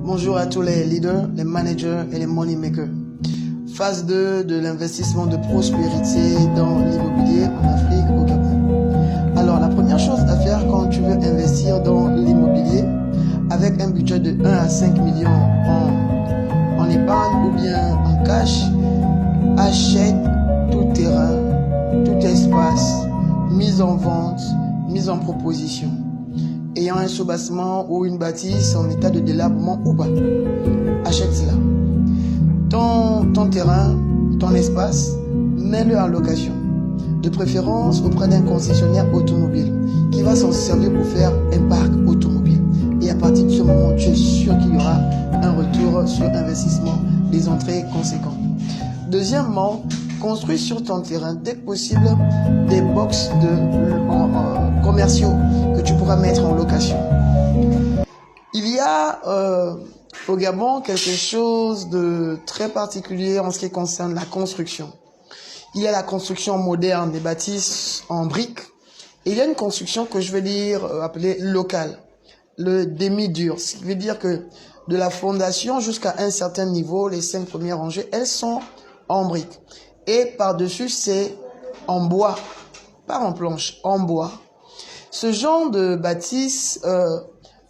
Bonjour à tous les leaders, les managers et les money makers. Phase 2 de l'investissement de prospérité dans l'immobilier en Afrique au Gabon. Alors la première chose à faire quand tu veux investir dans l'immobilier avec un budget de 1 à 5 millions en épargne ou bien en cash, achète tout terrain, tout espace, mise en vente, mise en proposition. Ayant un soubassement ou une bâtisse en état de délabrement ou pas, achète cela. Ton terrain, ton espace, mets-le en location. De préférence auprès d'un concessionnaire automobile qui va s'en servir pour faire un parc automobile. Et à partir de ce moment, tu es sûr qu'il y aura un retour sur investissement, des entrées conséquentes. Deuxièmement, construis sur ton terrain dès que possible des box commerciaux que tu pourras mettre en location. Il y a au Gabon quelque chose de très particulier en ce qui concerne la construction. Il y a la construction moderne des bâtisses en briques et il y a une construction que je vais dire appelée locale, le demi-dur, ce qui veut dire que de la fondation jusqu'à un certain niveau, les 5 premières rangées, elles sont en briques. Et par-dessus, c'est en bois, pas en planche, en bois. Ce genre de bâtisse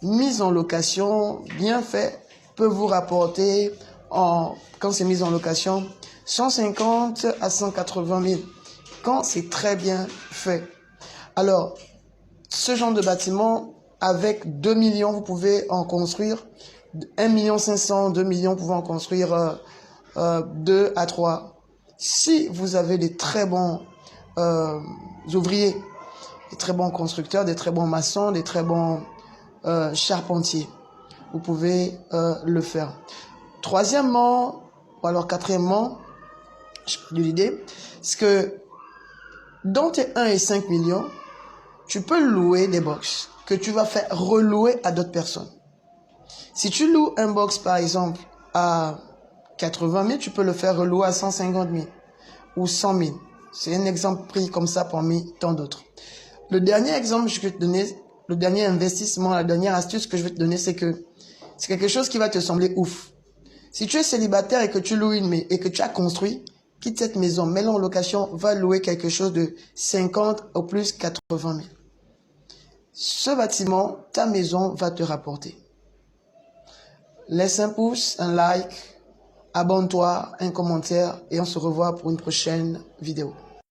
mise en location, bien fait, peut vous rapporter, quand c'est mis en location, 150 à 180 000, quand c'est très bien fait. Alors, ce genre de bâtiment, avec 2 millions, vous pouvez en construire 1 500 000, 2 millions, vous pouvez en construire 2 à 3. Si vous avez des très bons ouvriers, des très bons constructeurs, des très bons maçons, des très bons charpentiers, vous pouvez le faire. Troisièmement, ou alors quatrièmement, j'ai perdu l'idée, c'est que dans tes 1 et 5 millions, tu peux louer des box que tu vas faire relouer à d'autres personnes. Si tu loues un box par exemple à 80 000, tu peux le faire relouer à 150 000 ou 100 000. C'est un exemple pris comme ça parmi tant d'autres. Le dernier exemple que je vais te donner, le dernier investissement, la dernière astuce que je vais te donner, c'est que c'est quelque chose qui va te sembler ouf. Si tu es célibataire et que tu loues et que tu as construit, quitte cette maison, mets-la en location, va louer quelque chose de 50 au plus 80 000. Ce bâtiment, ta maison va te rapporter. Laisse un pouce, un like, abonne-toi, un commentaire et on se revoit pour une prochaine vidéo.